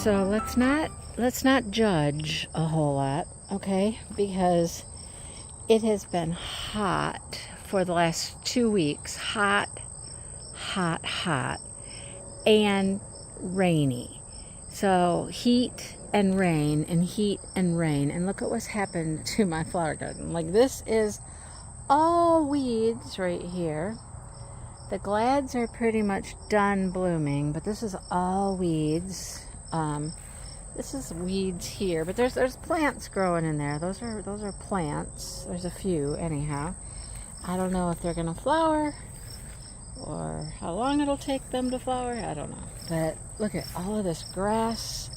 So let's not judge a whole lot, okay? Because it has been hot for the last 2 weeks. Hot, and rainy. So heat and rain and heat and rain. And look at what's happened to my flower garden. Like, this is all weeds right here. The glads are pretty much done blooming, but this is all weeds. This is weeds here, but there's plants growing in there. Those are plants. There's a few anyhow. I don't know if they're gonna flower or how long it'll take them to flower. I don't know. But look at all of this grass.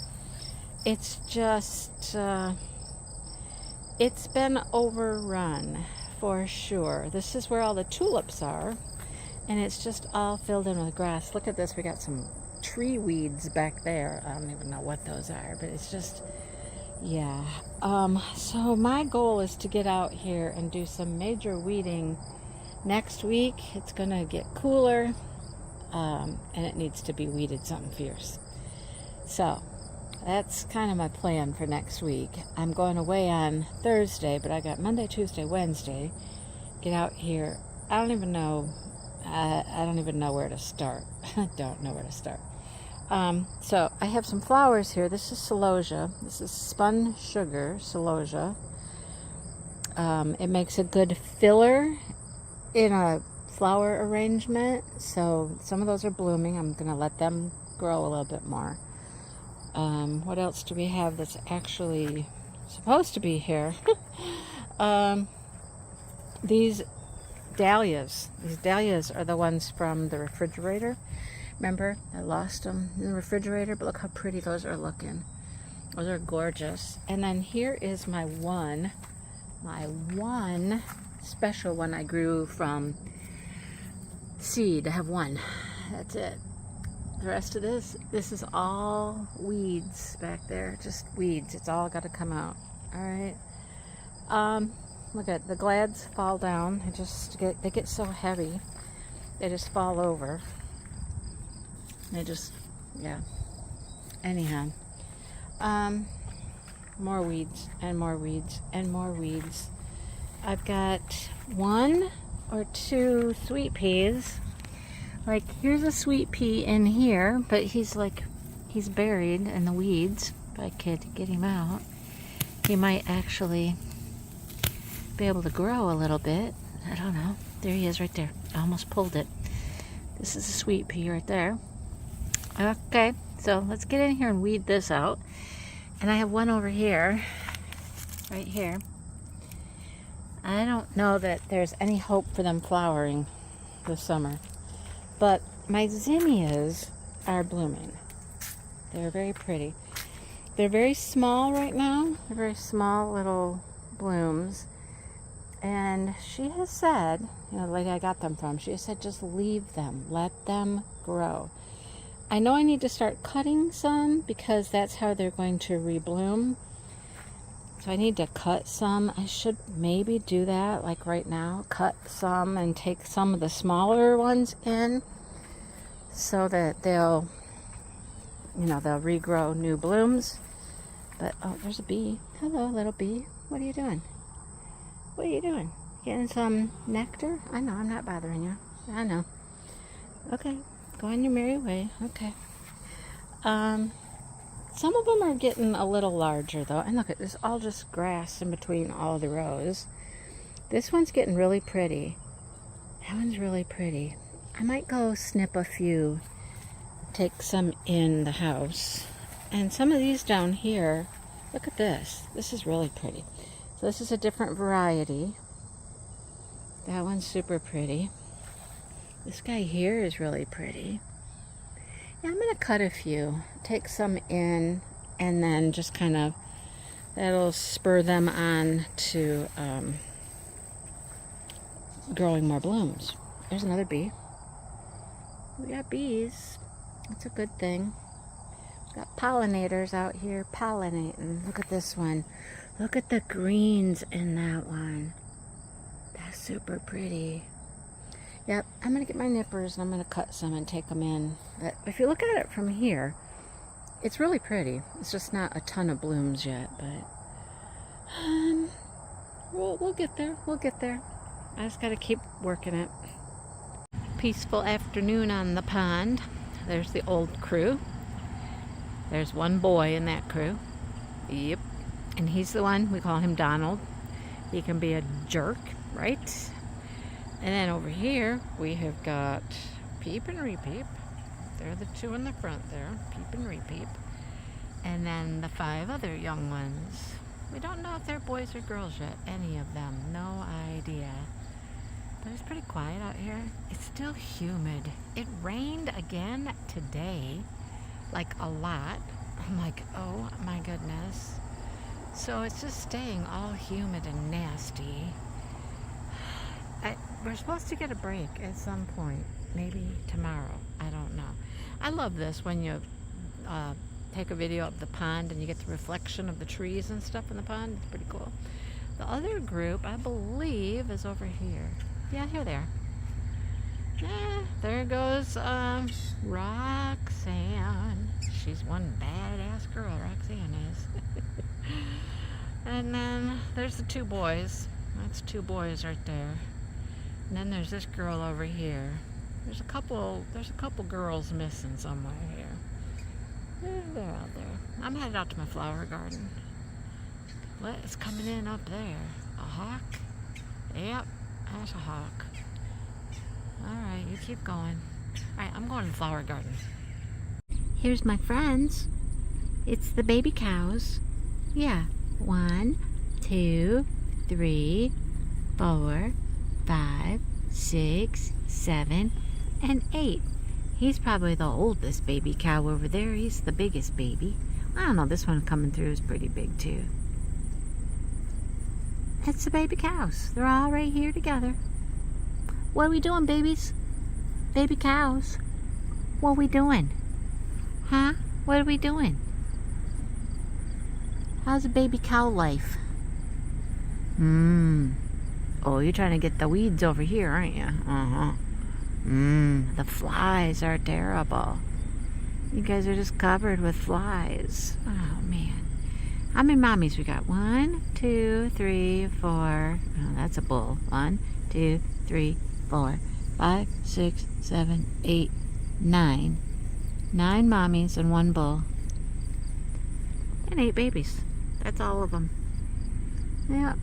It's just it's been overrun for sure. This is where all the tulips are, and it's just all filled in with grass. Look at this. We got some tree weeds back there. I don't even know what those are, but it's just, yeah. So my goal is to get out here and do some major weeding next week. It's gonna get cooler, and it needs to be weeded something fierce. So that's kind of my plan for next week. I'm going away on Thursday, but I got Monday, Tuesday, Wednesday. Get out here. I don't even know where to start. I don't know where to start. So I have some flowers here. This is celosia. This is spun sugar celosia. It makes a good filler in a flower arrangement. So some of those are blooming. I'm going to let them grow a little bit more. What else do we have that's actually supposed to be here? These dahlias. These dahlias are the ones from the refrigerator. Remember, I lost them in the refrigerator, but look how pretty those are looking. Those are gorgeous. And then here is my one special one I grew from seed. I have one. That's it. The rest of this is all weeds back there. Just weeds. It's all got to come out. All right. Look at the glads fall down. They get so heavy. They just fall over. They just, yeah. Anyhow, more weeds and more weeds and more weeds. I've got 1 or 2 sweet peas. Like, here's a sweet pea in here, but he's buried in the weeds. If I could get him out, he might actually be able to grow a little bit. I don't know. There he is right there. I almost pulled it. This is a sweet pea right there. Okay, so let's get in here and weed this out. And I have one over here, right here. I don't know that there's any hope for them flowering this summer, but my zinnias are blooming. They're very pretty. They're very small right now. They're very small little blooms. And she has said, you know, the lady I got them from, she has said just leave them, let them grow. I know I need to start cutting some because that's how they're going to rebloom. So I need to cut some. I should maybe do that, like right now, cut some and take some of the smaller ones in so that they'll regrow new blooms. But, oh, there's a bee. Hello, little bee. What are you doing? What are you doing? Getting some nectar? I know, I'm not bothering you. I know. Okay. Go on your merry way. Okay. Some of them are getting a little larger though. And look at this, all just grass in between all the rows. This one's getting really pretty. That one's really pretty. I might go snip a few, take some in the house. And some of these down here, look at this. This is really pretty. So this is a different variety. That one's super pretty. This guy here is really pretty. Yeah, I'm going to cut a few, take some in, and then just kind of, that'll spur them on to growing more blooms. There's another bee. We got bees. That's a good thing. We've got pollinators out here pollinating. Look at this one. Look at the greens in that one. That's super pretty. Yep, I'm going to get my nippers and I'm going to cut some and take them in. But if you look at it from here, It's really pretty. It's just not a ton of blooms yet, but we'll get there. We'll get there. I just got to keep working it. Peaceful afternoon on the pond. There's the old crew. There's one boy in that crew. Yep. And he's the one, we call him Donald. He can be a jerk, right? And then over here, we have got Peep and Repeep. They're the two in the front there, Peep and Repeep. And then the 5 other young ones. We don't know if they're boys or girls yet, any of them. No idea. But it's pretty quiet out here. It's still humid. It rained again today, like a lot. I'm like, oh my goodness. So it's just staying all humid and nasty. We're supposed to get a break at some point. Maybe tomorrow. I don't know. I love this when you take a video of the pond and you get the reflection of the trees and stuff in the pond. It's pretty cool. The other group, I believe, is over here. Yeah, here they are. There goes Roxanne. She's one badass girl, Roxanne is. And then there's the 2 boys. That's 2 boys right there. And then there's this girl over here. There's a couple girls missing somewhere here. They're out there. I'm headed out to my flower garden. What is coming in up there? A hawk? Yep, that's a hawk. Alright, you keep going. Alright, I'm going to the flower garden. Here's my friends. It's the baby cows. Yeah. 1, 2, 3, 4, 5, 6, 7, and 8. He's probably the oldest baby cow over there. He's the biggest baby. I don't know, this one coming through is pretty big too. That's the baby cows. They're all right here together. What are we doing, babies? Baby cows. What are we doing? Huh? What are we doing? How's a baby cow life? Oh, you're trying to get the weeds over here, aren't you? The flies are terrible. You guys are just covered with flies. Oh, man. How many mommies we got? 1, 2, 3, 4. Oh, that's a bull. 1, 2, 3, 4, 5, 6, 7, 8, 9. 9 mommies and 1 bull. And 8 babies. That's all of them. Yep.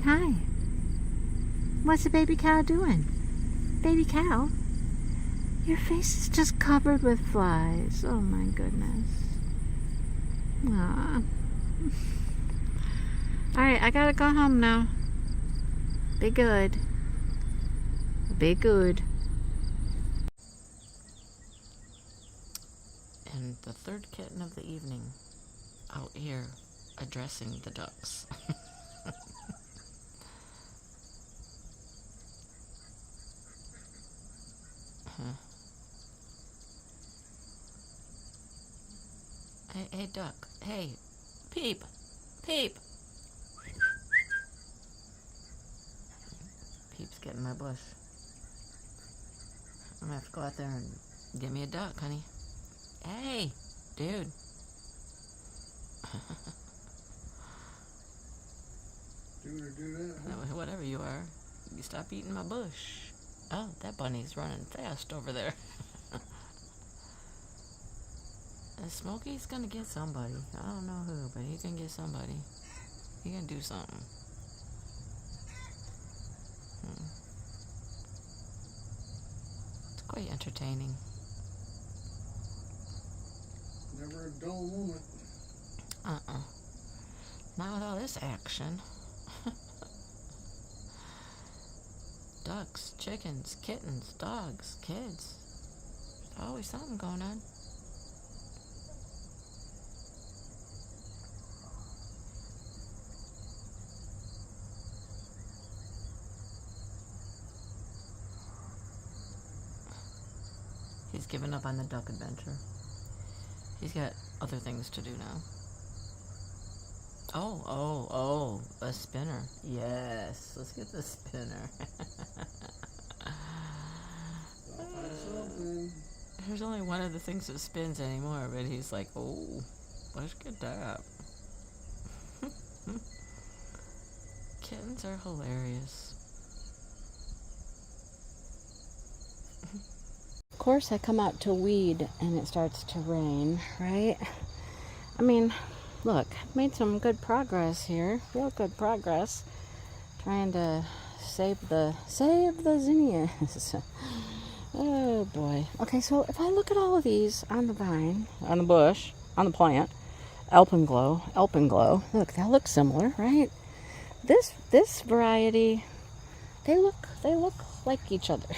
Hi. What's the baby cow doing? Baby cow? Your face is just covered with flies. Oh my goodness. Aww. Alright, I gotta go home now. Be good. Be good. And the 3rd kitten of the evening out here addressing the ducks. Hey, duck. Hey, Peep. Peep. Peep's getting my bush. I'm gonna have to go out there and get me a duck, honey. Hey, dude. Do that, Whatever you are, you stop eating my bush. Oh, that bunny's running fast over there. Smokey's gonna get somebody. I don't know who, but he can get somebody. He can do something. It's quite entertaining. Never a dull moment. Not with all this action. Ducks, chickens, kittens, dogs, kids. There's always something going on. He's given up on the duck adventure. He's got other things to do now. Oh, a spinner. Yes, let's get the spinner. I'll find something. There's only one of the things that spins anymore, but he's like, oh, let's get that. Kittens are hilarious. Of course, I come out to weed and it starts to rain, right? I mean, look, I've made some good progress here. Real good progress. Trying to save the zinnias. Oh boy. Okay, so if I look at all of these on the vine, on the bush, on the plant, alpenglow. Look, they look similar, right? This variety, they look like each other.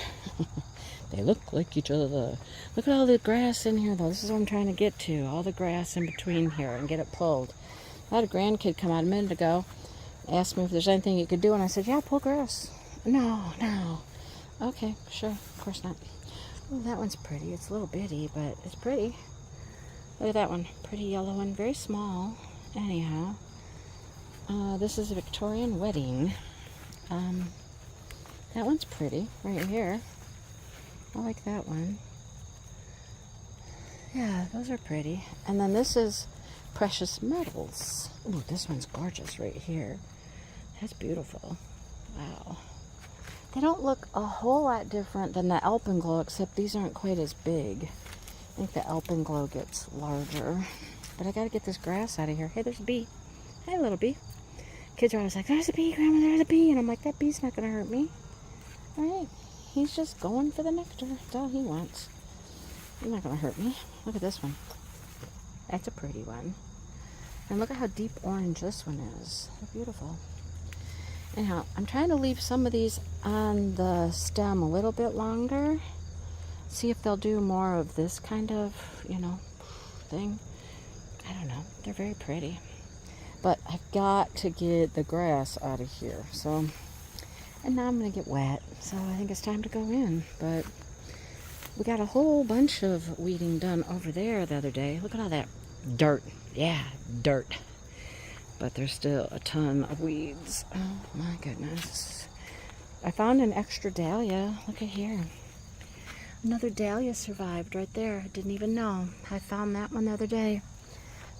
They look like each other. Look at all the grass in here, though. This is what I'm trying to get to. All the grass in between here and get it pulled. I had a grandkid come out a minute ago, asked me if there's anything you could do, and I said, yeah, pull grass. No. Okay, sure. Of course not. Oh, that one's pretty. It's a little bitty, but it's pretty. Look at that one. Pretty yellow one. Very small. Anyhow. This is a Victorian wedding. That one's pretty. Right here. I like that one. Yeah, those are pretty. And then this is precious metals. Ooh, this one's gorgeous right here. That's beautiful. Wow. They don't look a whole lot different than the alpenglow, except these aren't quite as big. I think the alpenglow gets larger. But I gotta get this grass out of here. Hey, there's a bee. Hey, little bee. Kids are always like, there's a bee, Grandma, there's a bee. And I'm like, that bee's not gonna hurt me. All right. He's just going for the nectar. That's all he wants. He's not gonna hurt me. Look at this one. That's a pretty one. And look at how deep orange this one is. They're beautiful. Anyhow, I'm trying to leave some of these on the stem a little bit longer. See if they'll do more of this kind of, thing. I don't know. They're very pretty. But I've got to get the grass out of here. So, and now I'm going to get wet. So I think it's time to go in. But we got a whole bunch of weeding done over there the other day. Look at all that dirt. Yeah, dirt. But there's still a ton of weeds. Oh my goodness. I found an extra dahlia. Look at here. Another dahlia survived right there. I didn't even know. I found that one the other day.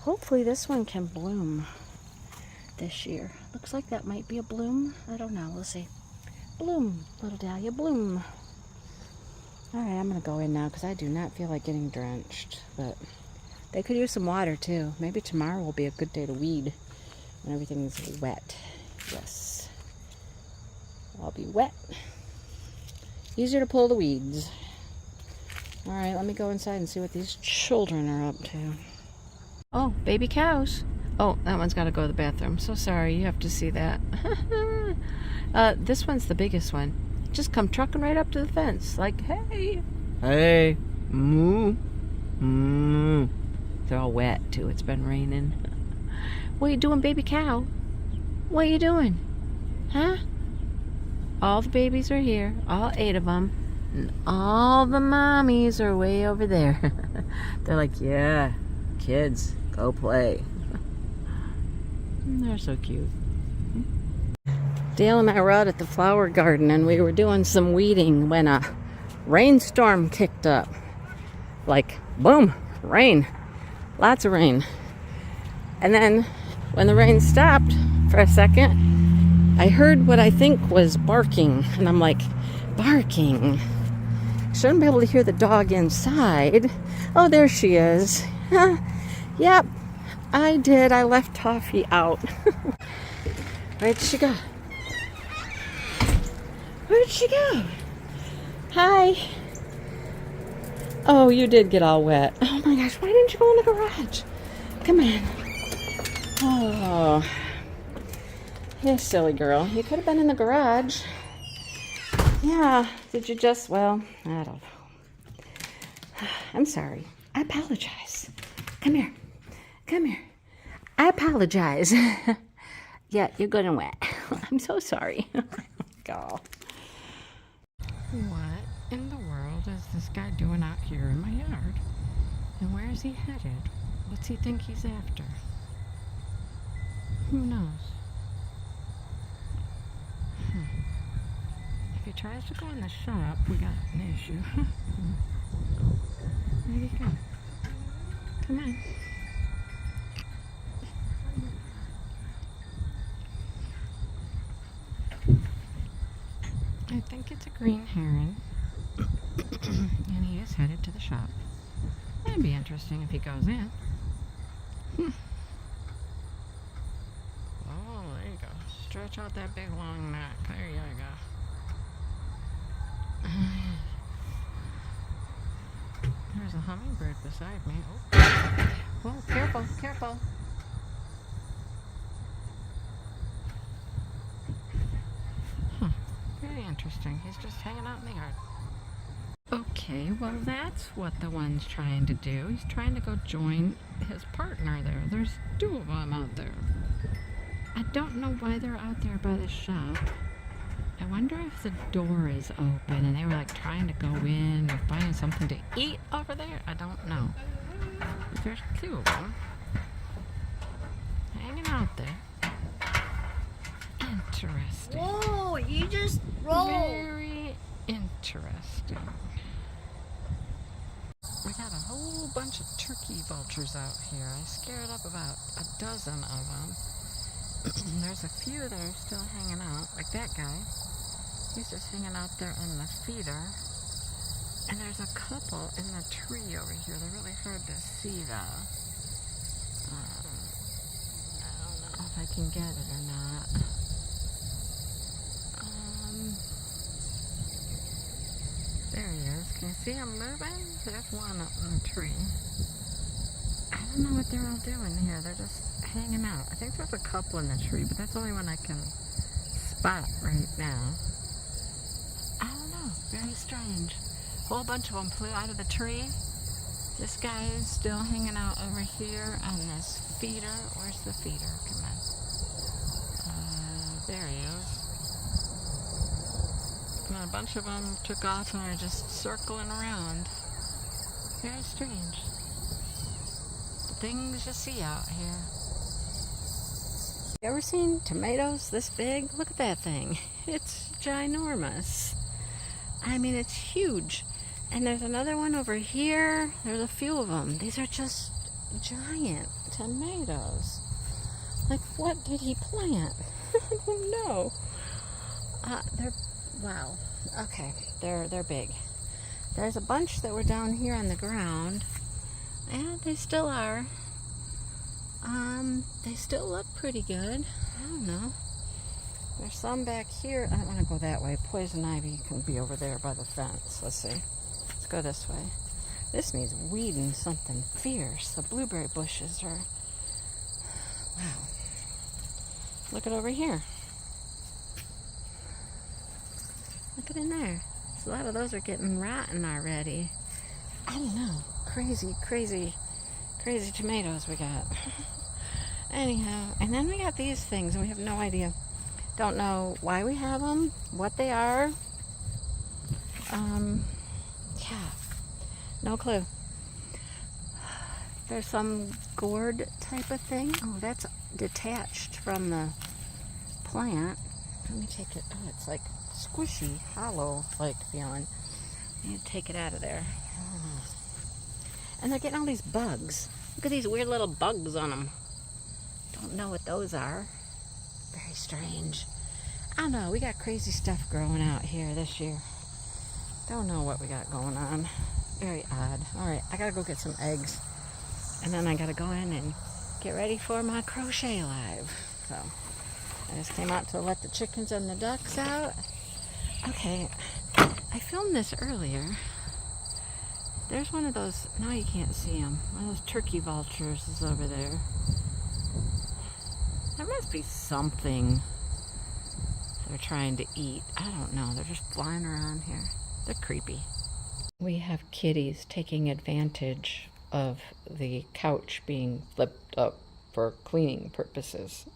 Hopefully this one can bloom this year. Looks like that might be a bloom. I don't know. We'll see. Bloom, little dahlia, bloom. Alright, I'm going to go in now because I do not feel like getting drenched. But they could use some water too. Maybe tomorrow will be a good day to weed when everything's wet. Yes. I'll be wet. Easier to pull the weeds. Alright, let me go inside and see what these children are up to. Oh, baby cows. Oh, that one's got to go to the bathroom. So sorry, you have to see that. This one's the biggest one. Just come trucking right up to the fence. Like, hey. Hey. Moo. Moo. They're all wet, too. It's been raining. What are you doing, baby cow? What are you doing? Huh? All the babies are here. All 8 of them. And all the mommies are way over there. They're like, yeah, kids, go play. They're so cute. Dale and I were out at the flower garden and we were doing some weeding when a rainstorm kicked up. Like, boom, rain. Lots of rain. And then when the rain stopped for a second, I heard what I think was barking. And I'm like, barking? Shouldn't be able to hear the dog inside. Oh, there she is. Yep, I did. I left Toffee out. Where'd she go? Where'd she go? Hi. Oh, you did get all wet. Oh my gosh, why didn't you go in the garage? Come on. Oh. You silly girl. You could have been in the garage. Yeah. Did you just, well, I don't know. I'm sorry. I apologize. Come here. Come here. I apologize. Yeah, you're good and wet. I'm so sorry. God. What in the world is this guy doing out here in my yard? And where is he headed? What's he think he's after? Who knows? If he tries to go in the shop, we got an issue. Where'd he go? Come on. I think it's a green heron. And he is headed to the shop. That'd be interesting if he goes in. Oh, there you go. Stretch out that big long neck. There you go. There's a hummingbird beside me. Oh, careful, careful. Huh. Very interesting. He's just hanging out in the yard. Okay, well that's what the one's trying to do. He's trying to go join his partner there. There's two of them out there. I don't know why they're out there by the shop. I wonder if the door is open and they were like trying to go in or finding something to eat over there. I don't know. But there's two of them hanging out there. Interesting. Whoa, you just rolled. Very interesting. We got a whole bunch of turkey vultures out here. I scared up about a dozen of them. There's a few that are still hanging out, like that guy. He's just hanging out there in the feeder. And there's a couple in the tree over here. They're really hard to see though. I don't know if I can get it or not. There he is. Can you see him moving? There's one up in the tree. I don't know what they're all doing here. They're just hanging out. I think there's a couple in the tree, but that's the only one I can spot right now. I don't know. Very strange. A whole bunch of them flew out of the tree. This guy is still hanging out over here on this feeder. Where's the feeder? Come on. There he is. And a bunch of them took off and are just circling around. Very strange. The things you see out here. You ever seen tomatoes this big? Look at that thing. It's ginormous. I mean, it's huge. And there's another one over here. There's a few of them. These are just giant tomatoes. Like, what did he plant? I don't know. Wow. Okay, they're big. There's a bunch that were down here on the ground, and they still are. They still look pretty good. I don't know. There's some back here. I don't want to go that way. Poison ivy can be over there by the fence. Let's see. Let's go this way. This needs weeding something fierce. The blueberry bushes are... Wow. Look at over here. Look at in there. So a lot of those are getting rotten already. I don't know. Crazy, crazy, crazy tomatoes we got. Anyhow, and then we got these things, and we have no idea. Don't know why we have them, what they are. Yeah, no clue. There's some gourd type of thing. Oh, that's detached from the plant. Let me take it. Oh, it's like squishy, hollow like feeling. I need to take it out of there. Oh. And they're getting all these bugs. Look at these weird little bugs on them. Don't know what those are. Very strange. I don't know. We got crazy stuff growing out here this year. Don't know what we got going on. Very odd. Alright, I gotta go get some eggs. And then I gotta go in and get ready for my crochet live. So, I just came out to let the chickens and the ducks out. Okay, I filmed this earlier. There's one of those, now you can't see them. One of those turkey vultures is over there. There must be something they're trying to eat. I don't know. They're just flying around here. They're creepy. We have kitties taking advantage of the couch being flipped up for cleaning purposes.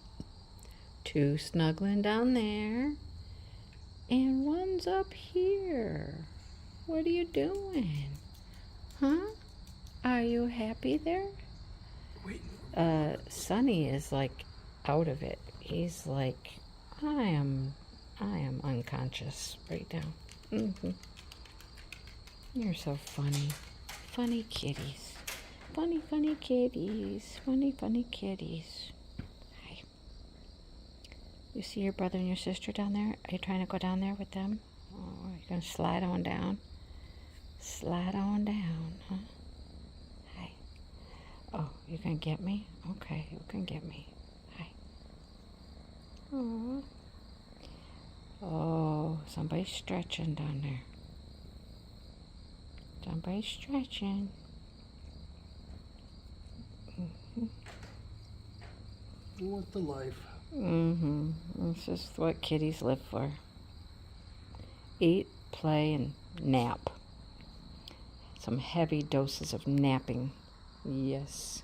Two snuggling down there. And one's up here. What are you doing? Huh? Are you happy there? Sonny is like out of it. He's like, I am unconscious right now. You're so funny. funny kitties. Funny, funny kitties. Funny, funny kitties. Hi. You see your brother and your sister down there? Are you trying to go down there with them? Oh, you're going to slide on down? Slide on down, huh? Hi. Oh, you can get me? Okay, you can get me. Hi. Oh. Oh, somebody's stretching down there. Somebody's stretching. What the life. This is what kitties live for. Eat, play, and nap. Some heavy doses of napping. Yes.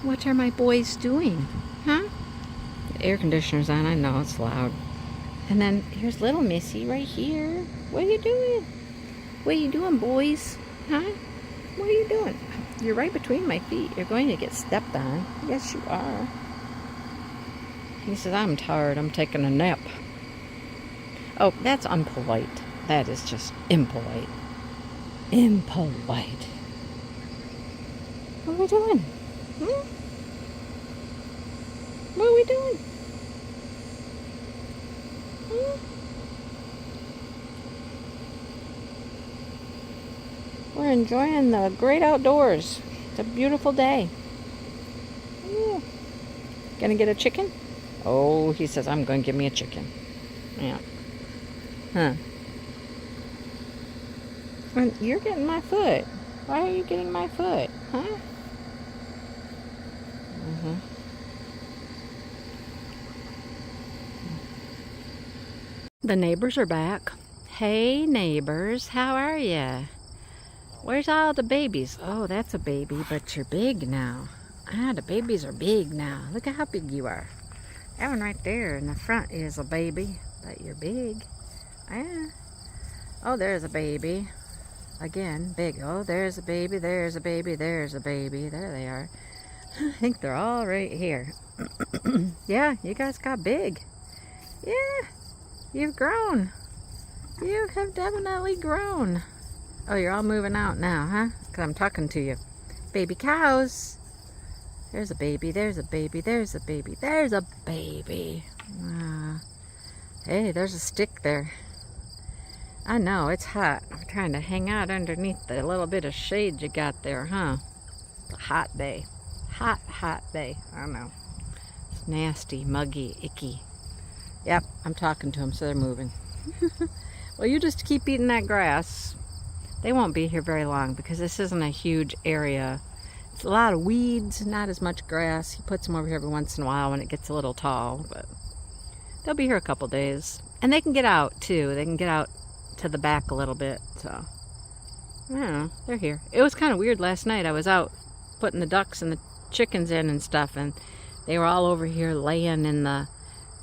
What are my boys doing? Huh? The air conditioner's on. I know it's loud. And then here's little Missy right here. What are you doing? What are you doing, boys? Huh? What are you doing? You're right between my feet. You're going to get stepped on. Yes, you are. He says, I'm tired. I'm taking a nap. Oh, that's unpolite. That is just impolite. Impolite. What are we doing? What are we doing? We're enjoying the great outdoors. It's a beautiful day. Yeah. Gonna get a chicken? Oh, he says, I'm going to give me a chicken. Yeah. Huh. And you're getting my foot. Why are you getting my foot? Huh? The neighbors are back. Hey, neighbors. How are ya? Where's all the babies? Oh, that's a baby, but you're big now. Ah, the babies are big now. Look at how big you are. That one right there in the front is a baby, but you're big. Ah. Oh, there's a baby. Again, big. Oh, there's a baby, there's a baby, there's a baby. There they are. I think they're all right here. Yeah, you guys got big. Yeah, you've grown. You have definitely grown. Oh, you're all moving out now, huh? Because I'm talking to you. Baby cows. There's a baby, there's a baby, there's a baby, there's a baby. Hey, there's a stick there. I know, it's hot. I'm trying to hang out underneath the little bit of shade you got there, huh? It's a hot day. Hot, hot day. I know. It's nasty, muggy, icky. Yep, I'm talking to them, so they're moving. Well, you just keep eating that grass. They won't be here very long because this isn't a huge area. It's a lot of weeds, not as much grass. He puts them over here every once in a while when it gets a little tall, but they'll be here a couple days. And they can get out too. They can get out to the back a little bit, so I don't know. They're here. It was kind of weird last night. I was out putting the ducks and the chickens in and stuff, and they were all over here laying in the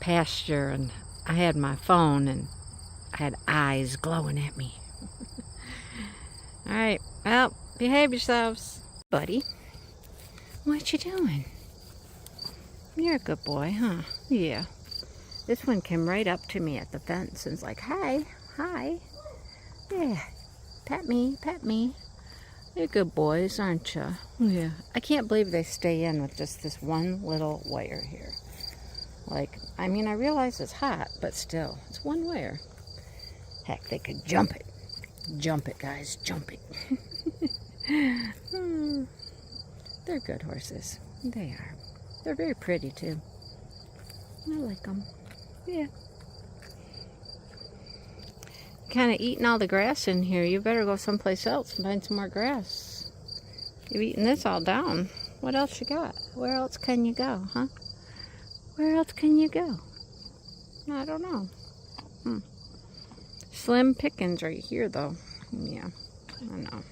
pasture, and I had my phone and I had eyes glowing at me. All right, well, behave yourselves. Buddy, what you doing? You're a good boy, huh? Yeah. This one came right up to me at the fence and was like, hi, hi. Yeah, pet me, pet me. You're good boys, aren't you? Yeah. I can't believe they stay in with just this one little wire here. Like, I mean, I realize it's hot, but still, it's one wire. Heck, they could jump it. Jump it, guys, jump it. They're good horses. They are. They're very pretty, too. I like them. Yeah. Kind of eating all the grass in here. You better go someplace else and find some more grass. You've eaten this all down. What else you got? Where else can you go, huh? Where else can you go? I don't know. Slim pickings right here, though. Yeah, I know.